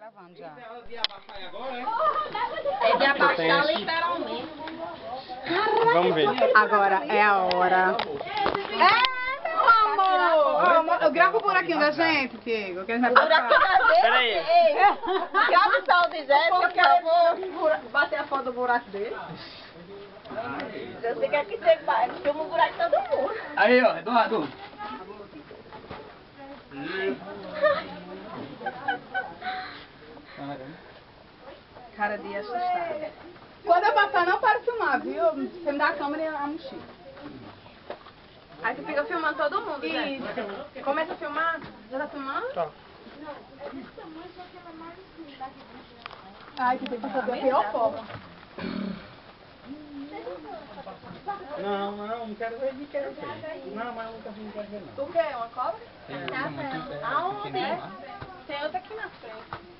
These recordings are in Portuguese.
gravando já. É de abaixar literalmente. Vamos ver. Agora é a hora. É, meu amor! Eu gravo o buraquinho da gente, Diego, que a gente vai passar. Pera aí. Grava o tal de Jéssica, por favor. Bater a foto do buraco dele. Você quer que você filme o buraco de todo mundo. Aí, ó, Eduardo. Cara de assustada. Quando eu passar, não para de filmar, viu? Você me dá a câmera e a mochila. Aí tu fica filmando todo mundo, né? Isso. Começa a filmar. Já tá filmando? Tá. Ai, que tem que fazer a pior forma. Não quero ver, não quero ver. Não, mas nunca vi, não quero ver, não. O quê? Uma cobra? Aonde? Muito Tem outra aqui na frente.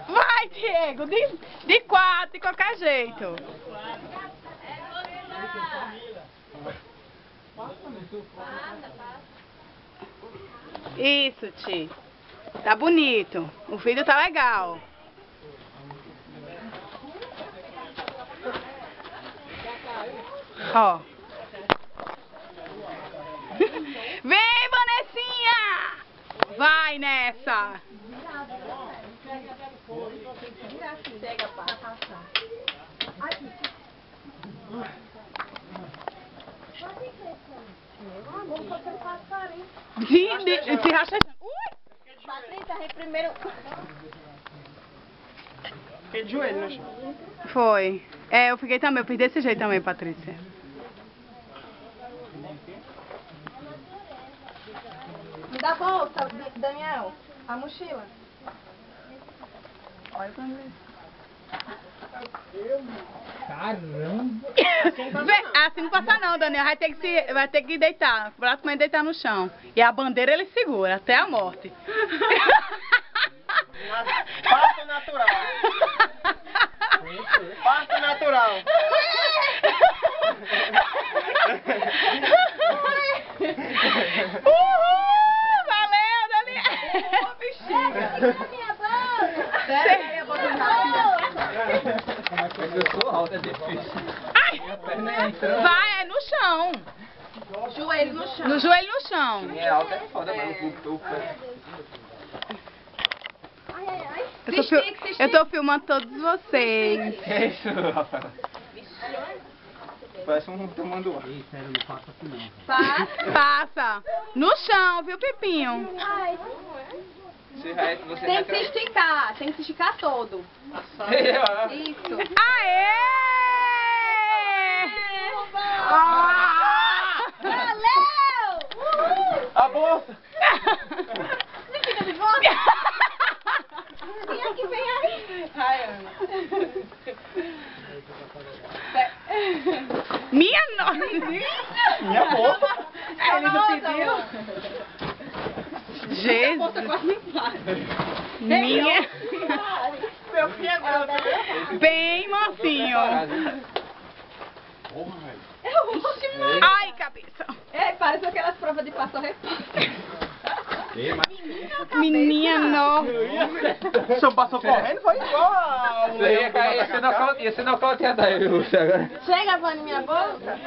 Vai, Diego, de quatro, de qualquer jeito. Isso, Ti. Tá bonito. O vídeo tá legal. Ó. Vem, Vanessinha! Vai nessa! Chega, pá. Se rachejando. Ui! Patrícia, aí primeiro... Fiquei de joelho, né, Chico? Foi. É, eu fiquei também. Eu fiz desse jeito também, Patrícia. Me dá a bolsa, Daniel. A mochila. Olha pra mim. Caramba! Assim não passa não, Daniel. Vai ter que deitar. O braço vai deitar no chão. E a bandeira ele segura até a morte. Parto natural. Parto natural. Uhul! Valeu, Daniel! Bexiga! Eu sou alto, é difícil. Ai! Minha perna é entrando. Vai, é no chão. Joelho no chão. No joelho no chão. É alto, é foda, mas o pé. Ai, ai, ai. Eu tô filmando todos vocês. É isso, Rafael. Parece um tamanduá. Sério, não faça assim não. Passa. No chão, viu, Pipinho? Ai. Você Tem que se esticar. Tem que se esticar todo. Isso. Aê! Ah! Valeu! Uhul! A bolsa! Você fica de volta? Quem é que vem aí? Ai, Ana. Minha nossa! Minha bolsa! Ele não pediu? Jesus! Minha... Meu filho agora. Bem mocinho! Ai, cabeça! É, parece aquelas provas de passo repito. Menina nossa! O senhor passou correndo, foi igual a... Ia ser nocauteado aí, Lúcia, agora. Chega, Vani, minha bolsa.